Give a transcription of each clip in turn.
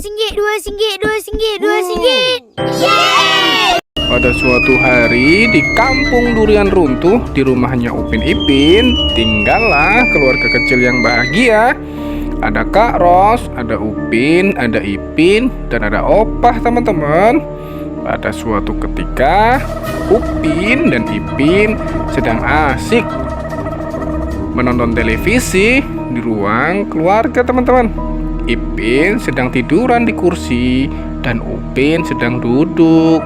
singgit, dua singgit. Yeay! Pada suatu hari di kampung durian runtuh, di rumahnya Upin Ipin, tinggallah keluarga kecil yang bahagia. Ada Kak Ros, ada Upin, ada Ipin, dan ada Opah, teman-teman. Pada suatu ketika, Upin dan Ipin sedang asik menonton televisi di ruang keluarga, teman-teman. Ipin sedang tiduran di kursi dan Upin sedang duduk.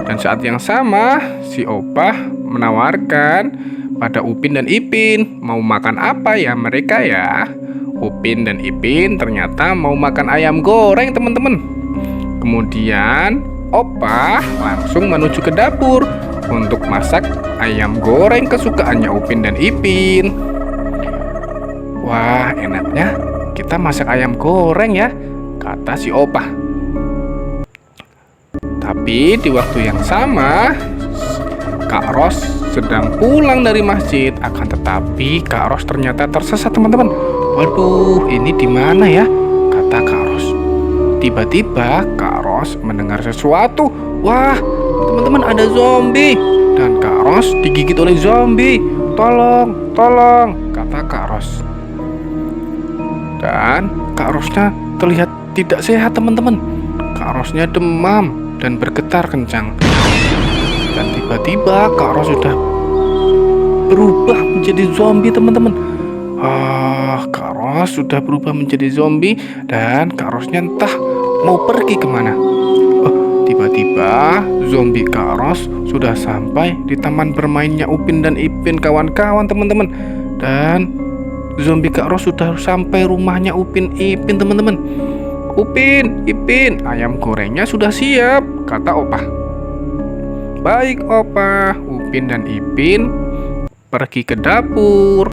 Dan saat yang sama, si Opah menawarkan pada Upin dan Ipin, mau makan apa ya mereka ya? Upin dan Ipin ternyata mau makan ayam goreng, teman-teman. Kemudian Opah langsung menuju ke dapur untuk masak ayam goreng kesukaannya Upin dan Ipin. Wah, enaknya kita masak ayam goreng ya, kata si Opah. Tapi di waktu yang sama, Kak Ros sedang pulang dari masjid. Akan tetapi Kak Ros ternyata tersesat, teman-teman. Waduh, ini di mana ya? Kata Kak Ros. Tiba-tiba Kak Ros mendengar sesuatu. Wah, teman-teman, ada zombie. Dan Kak Ros digigit oleh zombie. Tolong, tolong, kata Kak Ros. Dan Kak Rosnya terlihat tidak sehat, teman-teman. Kak Rosnya demam dan bergetar kencang. Dan tiba-tiba Kak Ros sudah berubah menjadi zombie, teman-teman. Kak Ros sudah berubah menjadi zombie dan Kak Rosnya entah mau pergi kemana. Tiba-tiba zombie Kak Ros sudah sampai di taman bermainnya Upin dan Ipin, kawan-kawan, teman-teman. Dan zombie Kak Ros sudah sampai rumahnya Upin Ipin, teman-teman. Upin, Ipin, ayam gorengnya sudah siap, kata Opah. Baik, Opah. Upin dan Ipin pergi ke dapur.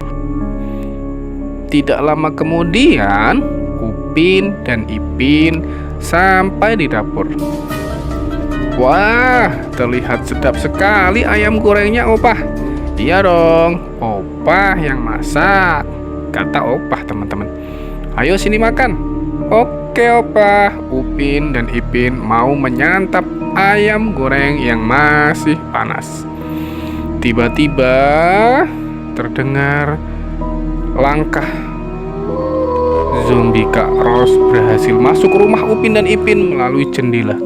Tidak lama kemudian, Upin dan Ipin sampai di dapur. Wah, terlihat sedap sekali ayam gorengnya, Opah. Iya dong, Opah yang masak, kata Opah, teman-teman. Ayo sini makan. Oke, Opah. Upin dan Ipin mau menyantap ayam goreng yang masih panas. Tiba-tiba terdengar langkah zombie Kak Ros berhasil masuk ke rumah Upin dan Ipin melalui jendela.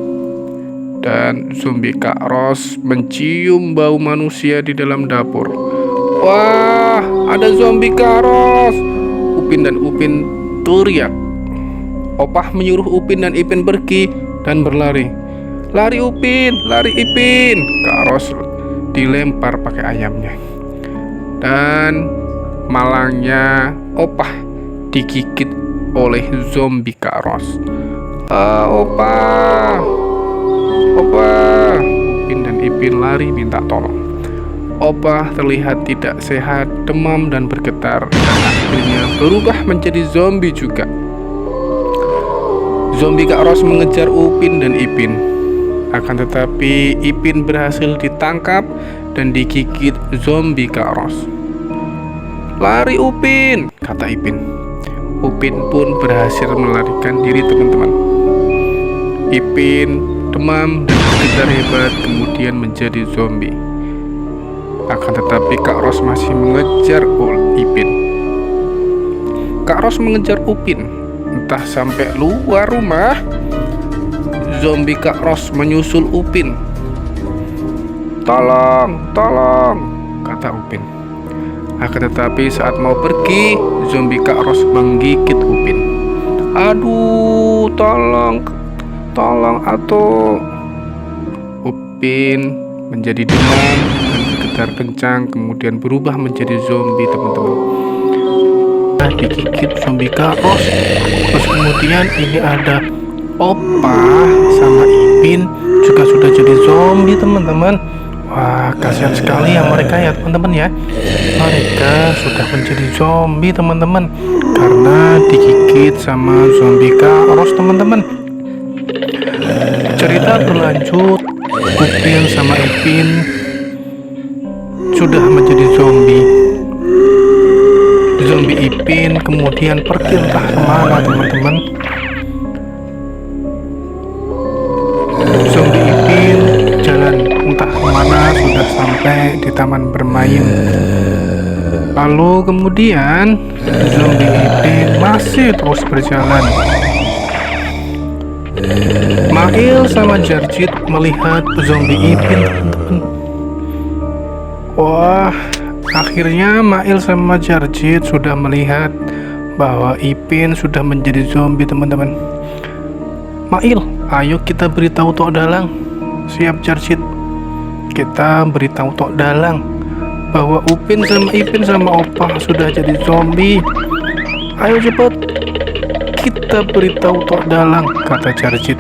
Dan zombie Kak Ros mencium bau manusia di dalam dapur. Wah, ada zombie Kak Ros. Upin dan Ipin teriak. Opah menyuruh Upin dan Ipin pergi dan berlari. Lari Upin, lari Ipin. Kak Ros dilempar pakai ayamnya. Dan malangnya Opah digigit oleh zombie Kak Ros. Opah, Opah. Upin dan Ipin lari minta tolong. Opah terlihat tidak sehat, demam dan bergetar, dan akhirnya berubah menjadi zombie juga. Zombie Kak Ros mengejar Upin dan Ipin. Akan tetapi Ipin berhasil ditangkap dan digigit zombie Kak Ros. Lari Upin, kata Ipin. Upin pun berhasil melarikan diri, teman-teman. Ipin demam dan bergetar hebat, kemudian menjadi zombie. Akan tetapi Kak Ros masih mengejar Ipin. Kak Ros mengejar Upin entah sampai luar rumah. Zombie Kak Ros menyusul Upin. Tolong, tolong, kata Upin. Akan tetapi saat mau pergi, zombie Kak Ros menggigit Upin. Aduh, tolong, tolong atuh. Upin menjadi demam dan bergetar kencang, kemudian berubah menjadi zombie, teman-teman. Digigit zombie Kak Ros. Terus kemudian ini ada Opah sama Ipin juga sudah jadi zombie, teman-teman. Wah, kasihan sekali ya mereka ya, teman-teman ya. Mereka sudah menjadi zombie, teman-teman, karena digigit sama zombie Kak Ros, teman-teman. Cerita berlanjut, Upin sama Ipin sudah menjadi zombie. Zombie Ipin kemudian pergi entah kemana, teman-teman. taman bermain. Lalu kemudian zombie Ipin masih terus berjalan. Mail sama Jarjit melihat zombie Ipin, teman-teman. Wah, akhirnya Mail sama Jarjit sudah melihat bahwa Ipin sudah menjadi zombie, teman-teman. Mail, ayo kita beritahu Tok Dalang. Siap Jarjit. Kita beritahu Tok Dalang bahwa Upin sama Ipin sama Opa sudah jadi zombie. Ayo cepat, kita beritahu Tok Dalang, kata Jarjit.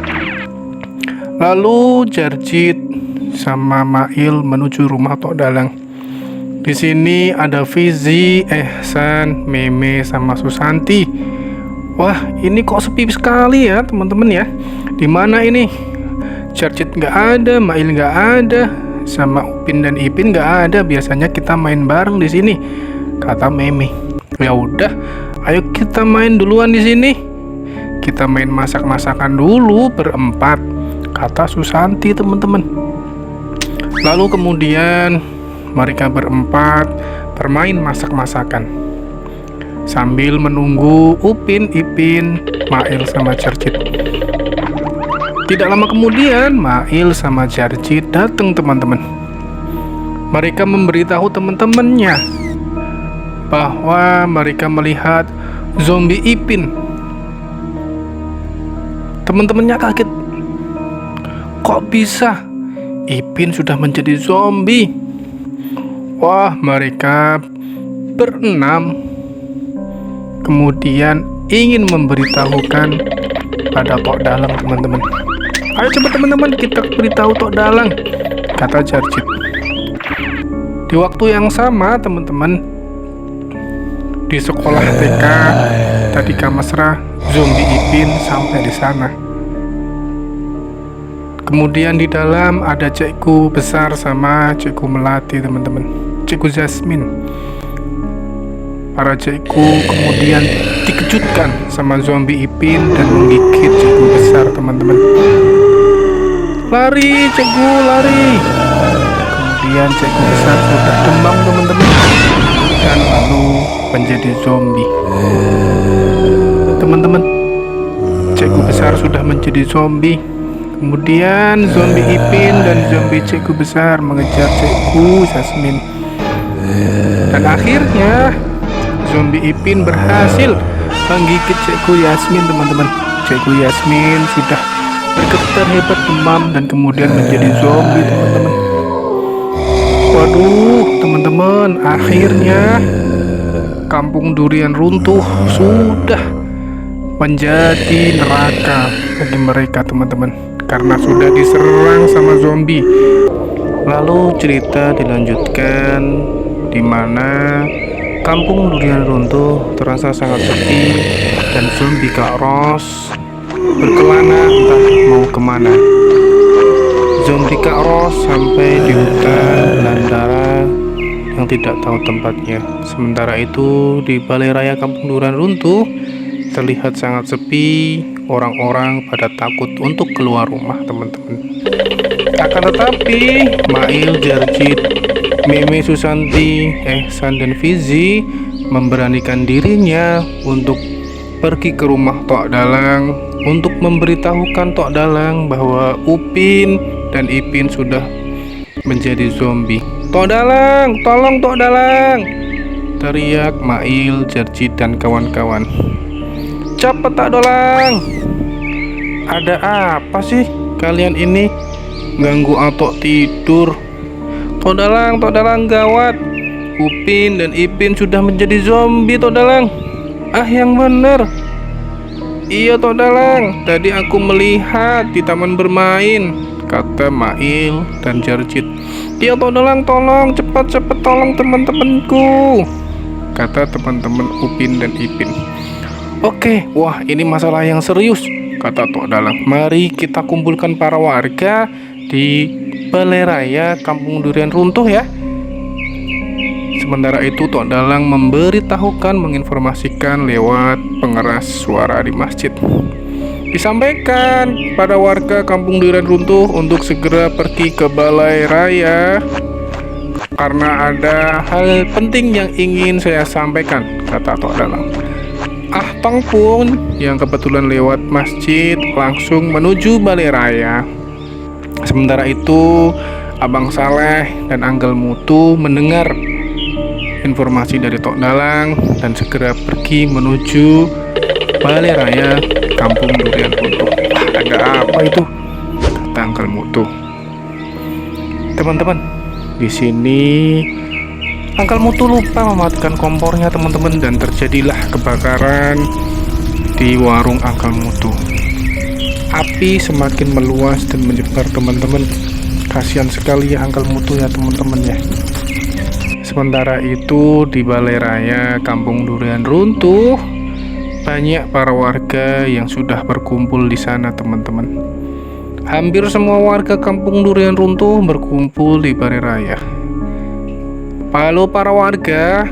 Lalu Jarjit sama Mail menuju rumah Tok Dalang. Di sini ada Fizi, Ehsan, Meme, sama Susanti. Wah, ini kok sepi sekali ya teman-teman ya. Di mana ini? Jarjit nggak ada, Mail nggak ada, sama Upin dan Ipin nggak ada. Biasanya kita main bareng di sini, kata Meme. Ya udah, ayo kita main duluan di sini. Kita main masak-masakan dulu berempat, kata Susanti, teman-teman. Lalu kemudian mereka berempat bermain masak-masakan sambil menunggu Upin, Ipin, Mail sama Jarjit. Tidak lama kemudian Mail sama Jarjit datang, teman-teman. Mereka memberitahu teman-temannya bahwa mereka melihat zombie Ipin. Teman-temannya kaget. Kok bisa? Ipin sudah menjadi zombie. Wah, mereka berenam kemudian ingin memberitahukan pada Tok Dalang, teman-teman. Ayo cepat teman-teman, kita beritahu Tok Dalang, kata Jarjit. Di waktu yang sama, teman-teman, di sekolah TK tadi Kamesra, zombie Ipin sampai di sana. Kemudian di dalam ada Cikgu Besar sama Cikgu Melati, teman-teman. Cikgu Jasmine. Para cikgu kemudian dikejutkan sama zombie Ipin dan menggigit Cikgu Besar, teman-teman. Lari, Cikgu, lari. Kemudian Cikgu Besar sudah demam, teman-teman, dan lalu menjadi zombie. Teman-teman, Cikgu Besar sudah menjadi zombie. Kemudian zombie Ipin dan zombie Cikgu Besar mengejar Cikgu Jasmine. Dan akhirnya zombie Ipin berhasil menggigit Cikgu Yasmin, teman-teman. Cikgu Yasmin sudah bergetar hebat demam dan kemudian menjadi zombie, teman-teman. Waduh, teman-teman, akhirnya kampung durian runtuh sudah menjadi neraka bagi mereka, teman-teman, karena sudah diserang sama zombie. Lalu cerita dilanjutkan di mana kampung durian runtuh terasa sangat sepi dan zombie Kak Ros berkelana entah mau kemana. Zombie Kak Ros sampai di hutan belantara yang tidak tahu tempatnya. Sementara itu di Balai Raya Kampung Durian Runtuh terlihat sangat sepi. Orang-orang pada takut untuk keluar rumah, teman-teman. Akan tetapi Mail, Jarjit, Meme, Susanti, Ehsan, dan Fizi memberanikan dirinya untuk pergi ke rumah Tok Dalang untuk memberitahukan Tok Dalang bahwa Upin dan Ipin sudah menjadi zombie. Tok Dalang, tolong Tok Dalang, teriak Mail, Jarjit, dan kawan-kawan. Cepat Tak Dalang, ada apa sih kalian ini? Ganggu Atok tidur. Tok Dalang gawat. Upin dan Ipin sudah menjadi zombie, Tok Dalang. Ah, yang bener. Iya Tok Dalang, tadi aku melihat di taman bermain, kata Mail dan Jarjit. Iya Tok Dalang, tolong cepat tolong teman-temanku, kata teman-teman Upin dan Ipin. Oke, wah ini masalah yang serius, kata Tok Dalang. Mari kita kumpulkan para warga di Balai Raya Kampung Durian Runtuh ya. Sementara itu Tok Dalang memberitahukan, menginformasikan lewat pengeras suara di masjid. Disampaikan pada warga Kampung Durian Runtuh untuk segera pergi ke Balai Raya karena ada hal penting yang ingin saya sampaikan, kata Tok Dalang. Ah, Tong pun yang kebetulan lewat masjid langsung menuju Balai Raya. Sementara itu, Abang Saleh dan Anggal Mutu mendengar informasi dari Tok Dalang dan segera pergi menuju Balai Raya Kampung Durian Runtuh. Ada apa itu? Kata Anggal Mutu. Teman-teman, di sini Anggal Mutu lupa mematikan kompornya teman-teman, dan terjadilah kebakaran di warung Anggal Mutu. Api semakin meluas dan menyebar teman-teman. Kasihan sekali ya Anggal Mutu ya teman-teman ya. Sementara itu di Balai Raya Kampung Durian Runtuh, banyak para warga yang sudah berkumpul di sana teman-teman. Hampir semua warga Kampung Durian Runtuh berkumpul di Balai Raya. Halo para warga,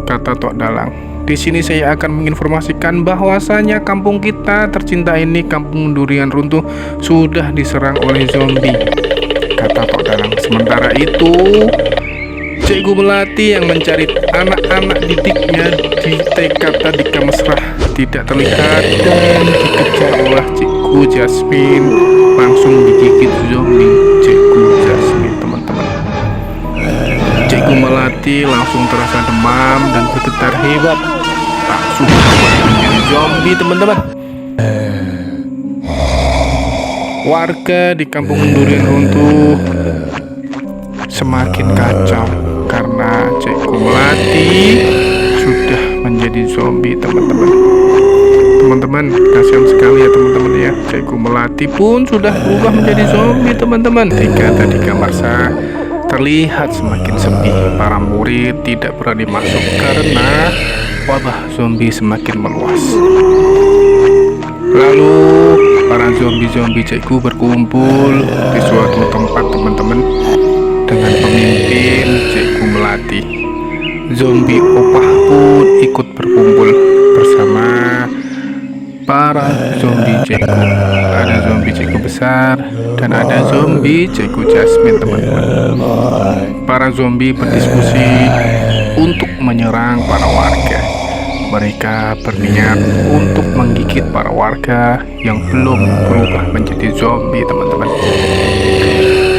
kata Tok Dalang. Di sini saya akan menginformasikan bahwasanya kampung kita tercinta ini, Kampung Durian Runtuh, sudah diserang oleh zombie, kata Tok Dalang. Sementara itu, Cikgu Melati yang mencari anak-anak didiknya di TK Tadika Mesrah tidak terlihat dan dikejar oleh Cikgu Jasmine, langsung digigit zombie Cikgu Jasmine teman-teman. Cikgu Melati langsung terasa demam dan bergetar hebat, langsung menjadi zombie teman-teman. Warga di Kampung Durian Runtuh semakin kacau karena Cikgu Melati sudah menjadi zombie teman-teman. Teman-teman, kasihan sekali ya teman-teman ya. Cikgu Melati pun sudah berubah menjadi zombie teman-teman. Tadi kamar saya terlihat semakin sepi. Para murid tidak berani masuk karena wabah zombie semakin meluas. Lalu para zombie-zombie cikgu berkumpul di suatu tempat teman-teman, dengan pemimpin Cikgu Melati. Zombie opah pun ikut berkumpul bersama para zombie cikgu. Ada zombie cikgu besar dan ada zombie cikgu Jasmine teman-teman. Para zombie berdiskusi untuk menyerang para warga. Mereka berniat untuk menggigit para warga yang belum berubah menjadi zombie teman-teman,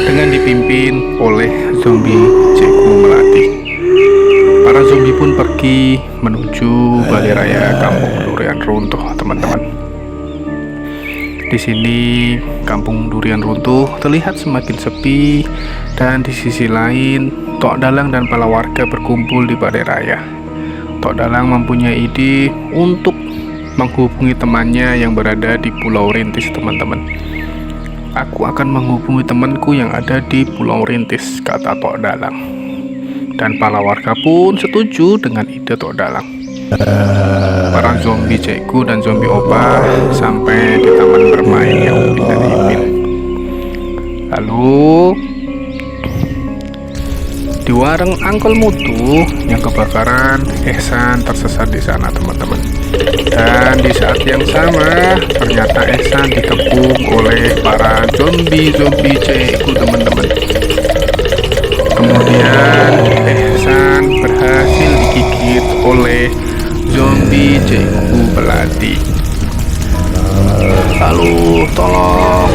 dengan dipimpin oleh zombie Cikgu Melati. Para zombie pun pergi menuju Balai Raya Kampung Durian Runtuh teman-teman. Di sini Kampung Durian Runtuh terlihat semakin sepi, dan di sisi lain Tok Dalang dan para warga berkumpul di Balai Raya. Tok Dalang mempunyai ide untuk menghubungi temannya yang berada di Pulau Rintis teman-teman. Aku akan menghubungi temanku yang ada di Pulau Rintis, kata Tok Dalang. Dan para warga pun setuju dengan ide Tok Dalang. Para zombie cikgu dan zombie opa sampai di taman bermain yang Upin dan Ipin. Lalu di warung Angkol Mutu yang kebakaran, Ehsan tersesat di sana teman-teman. Dan di saat yang sama ternyata Ehsan dikepung oleh para zombie cikgu teman-teman. Kemudian Ehsan berhasil digigit oleh zombie cikgu Melati. Lalu tolong,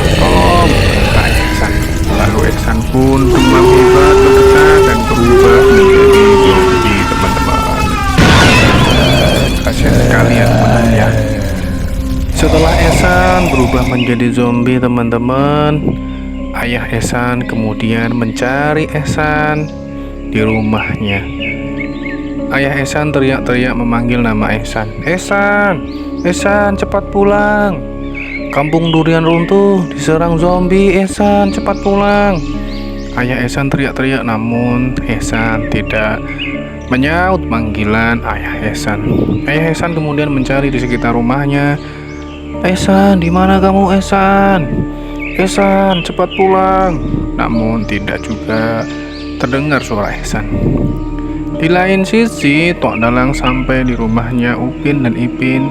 kata Ehsan. Lalu Ehsan pun demam hebat bergetar dan berubah menjadi zombie teman-teman. Kasihan sekali ya teman-teman ya. Setelah Ehsan berubah menjadi zombie teman-teman, ayah Ehsan kemudian mencari Ehsan di rumahnya. Ayah Ehsan teriak-teriak memanggil nama Ehsan. Ehsan, cepat pulang. Kampung Durian Runtuh diserang zombie, Ehsan, cepat pulang. Ayah Ehsan teriak-teriak, namun Ehsan tidak menyaut panggilan ayah Ehsan. Ayah Ehsan kemudian mencari di sekitar rumahnya. Ehsan, di mana kamu Ehsan? Ehsan, cepat pulang. Namun tidak juga terdengar suara Ehsan. Di lain sisi, Tok Dalang sampai di rumahnya Upin dan Ipin.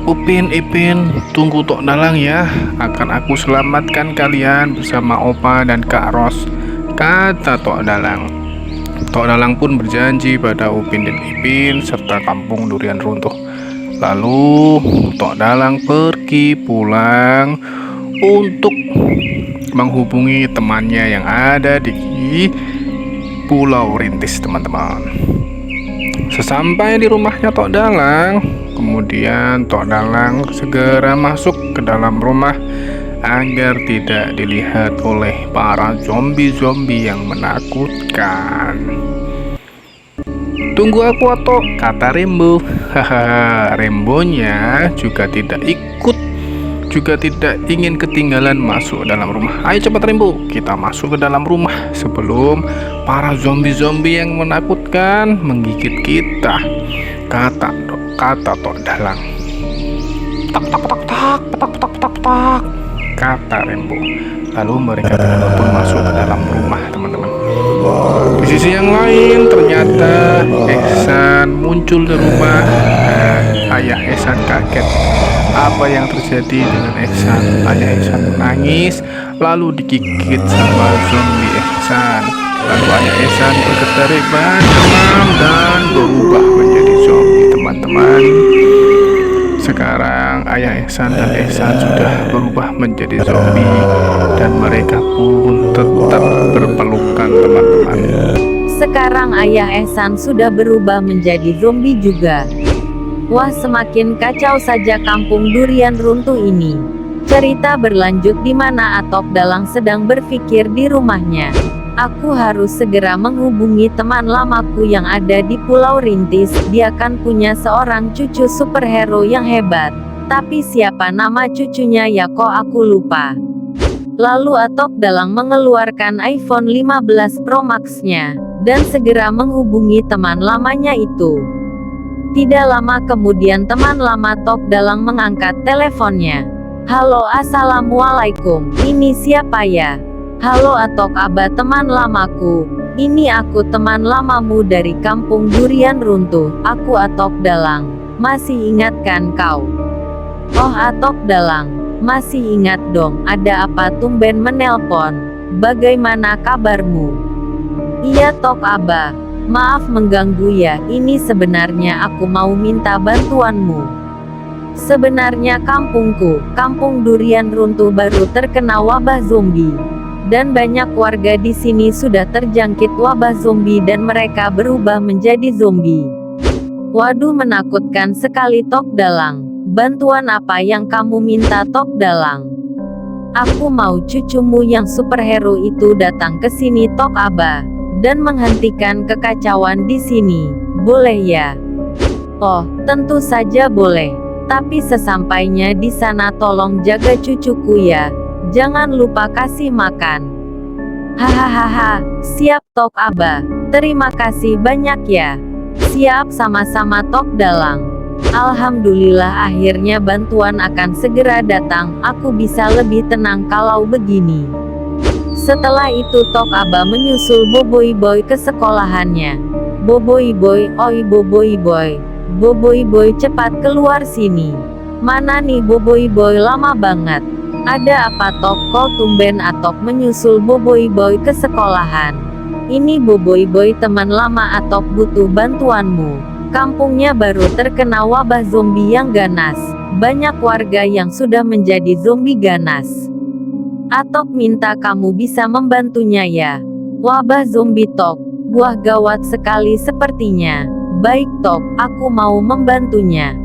Upin, Ipin, tunggu Tok Dalang ya. Akan aku selamatkan kalian bersama Opa dan Kak Ros. kata Tok Dalang. Tok Dalang pun berjanji pada Upin dan Ipin serta kampung durian runtuh. Lalu Tok Dalang pergi pulang untuk menghubungi temannya yang ada di Pulau Rintis, teman-teman. Sesampai di rumahnya Tok Dalang, kemudian Tok Dalang segera masuk ke dalam rumah agar tidak dilihat oleh para zombie-zombie yang menakutkan. Tunggu aku, Atok, kata Rembo. Hahaha, Rembonya juga tidak ingin ketinggalan masuk dalam rumah. Ayo cepat Rembo, kita masuk ke dalam rumah sebelum para zombie-zombie yang menakutkan menggigit kita, kata Tok Dalang. Tak tak tak tak tak tak tak tak, kata Rembo. Lalu mereka berdua pun masuk ke dalam rumah, teman-teman. Di sisi yang lain ternyata Ehsan muncul di rumah. Ayah Ehsan kaget. Apa yang terjadi dengan Ehsan? Ayah Ehsan menangis lalu digigit sama zombie Ehsan. Lalu ayah Ehsan bergetar hebat demam dan berubah menjadi zombie, teman-teman. Sekarang ayah Ehsan dan Ehsan sudah berubah menjadi zombie dan mereka pun tetap berpelukan, teman-teman. Sekarang ayah Ehsan sudah berubah menjadi zombie juga. Wah, semakin kacau saja kampung durian runtuh ini. Cerita berlanjut di mana Tok Dalang sedang berpikir di rumahnya. Aku harus segera menghubungi teman lamaku yang ada di Pulau Rintis. Dia kan punya seorang cucu superhero yang hebat. Tapi siapa nama cucunya ya, kok aku lupa. Lalu Tok Dalang mengeluarkan iPhone 15 Pro Max-nya dan segera menghubungi teman lamanya itu. Tidak lama kemudian teman lama Tok Dalang mengangkat teleponnya. Halo, assalamualaikum. Ini siapa ya? Halo Atok, Aba, teman lamaku. Ini aku, teman lamamu dari kampung durian runtuh. Aku Tok Dalang. Masih ingat kan kau? Oh, Tok Dalang. Masih ingat dong. Ada apa tumben menelpon? Bagaimana kabarmu? Iya Tok Aba. Maaf mengganggu ya. Ini sebenarnya aku mau minta bantuanmu. Sebenarnya kampungku, kampung durian runtuh baru terkena wabah zombie. Dan banyak warga di sini sudah terjangkit wabah zombie dan mereka berubah menjadi zombie. Waduh, menakutkan sekali Tok Dalang. Bantuan apa yang kamu minta Tok Dalang? Aku mau cucumu yang superhero itu datang ke sini Tok Aba, dan menghentikan kekacauan di sini. Boleh ya? Oh, tentu saja boleh. Tapi sesampainya di sana tolong jaga cucuku ya. Jangan lupa kasih makan. Hahaha, siap Tok Aba. Terima kasih banyak ya. Siap, sama-sama Tok Dalang. Alhamdulillah akhirnya bantuan akan segera datang. Aku bisa lebih tenang kalau begini. Setelah itu Tok Aba menyusul Boboiboy Boy ke sekolahannya. Boboiboy Boy, oi Boboiboy Boy. Boboiboy Boy, cepat keluar sini. Mana nih Boboiboy Boy, lama banget. Ada apa Tok, kok tumben Atok menyusul Boboiboy Boy ke sekolahan? Ini Boboiboy Boy, teman lama Atok butuh bantuanmu. Kampungnya baru terkena wabah zombie yang ganas. Banyak warga yang sudah menjadi zombie ganas. Atok minta kamu bisa membantunya ya. Wabah zombie Tok, buah gawat sekali sepertinya. Baik Tok, aku mau membantunya.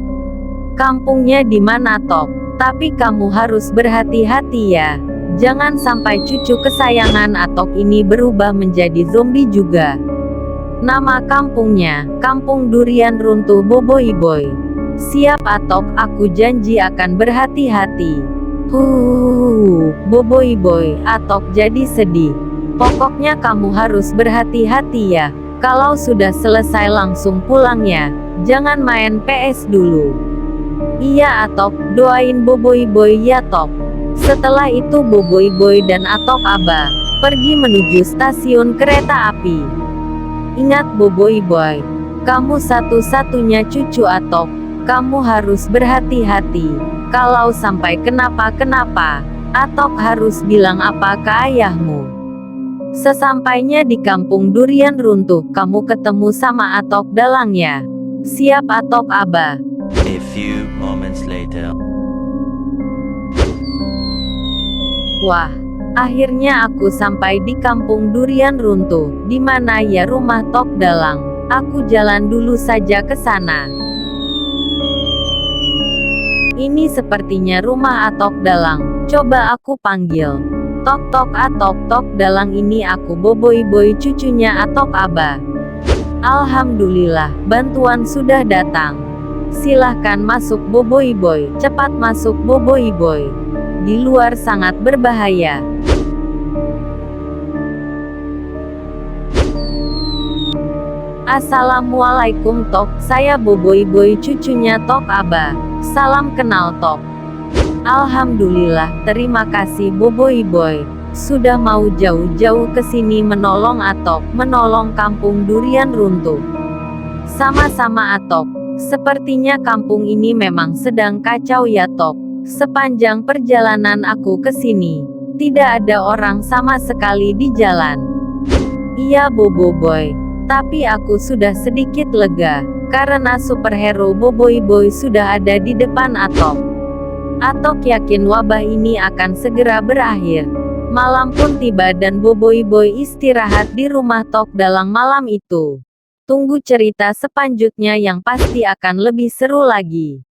Kampungnya di mana Tok? Tapi kamu harus berhati-hati ya. Jangan sampai cucu kesayangan Atok ini berubah menjadi zombie juga. Nama kampungnya, Kampung Durian Runtuh Boboiboy Boy. Siap Atok, aku janji akan berhati-hati. Boboiboy Boy, Atok jadi sedih. Pokoknya kamu harus berhati-hati ya. Kalau sudah selesai langsung pulang ya. Jangan main PS dulu. Iya Atok, doain Boboiboy Boy ya Tok. Setelah itu Boboiboy Boy dan Atok Aba pergi menuju stasiun kereta api. Ingat Boboiboy Boy, kamu satu-satunya cucu Atok. Kamu harus berhati-hati. Kalau sampai kenapa-kenapa, Atok harus bilang apa ke ayahmu. Sesampainya di kampung durian runtuh, kamu ketemu sama Atok Dalang ya? Siap Atok Aba. A few moments later. Wah, akhirnya aku sampai di kampung durian runtuh. Di mana ya rumah Tok Dalang? Aku jalan dulu saja ke sana. Ini sepertinya rumah Atok Dalang. Coba aku panggil. Tok tok Atok, Tok Dalang, ini aku Boboiboy Boy, cucunya Atok Aba. Alhamdulillah, bantuan sudah datang. Silahkan masuk Boboiboy Boy, cepat masuk Boboiboy Boy. Di luar sangat berbahaya. Assalamualaikum Tok, saya Boboiboy Boy, cucunya Tok Aba. Salam kenal Tok. Alhamdulillah, terima kasih Boboiboy Boy. Sudah mau jauh-jauh ke sini menolong Atok, menolong kampung durian runtuh. Sama-sama Atok. Sepertinya kampung ini memang sedang kacau ya Tok. Sepanjang perjalanan aku ke sini, tidak ada orang sama sekali di jalan. Iya Boboiboy Boy, tapi aku sudah sedikit lega, karena superhero Boboiboy Boy sudah ada di depan Atok. Atok yakin wabah ini akan segera berakhir. Malam pun tiba dan Boboiboy Boy istirahat di rumah Tok Dalang malam itu. Tunggu cerita selanjutnya yang pasti akan lebih seru lagi.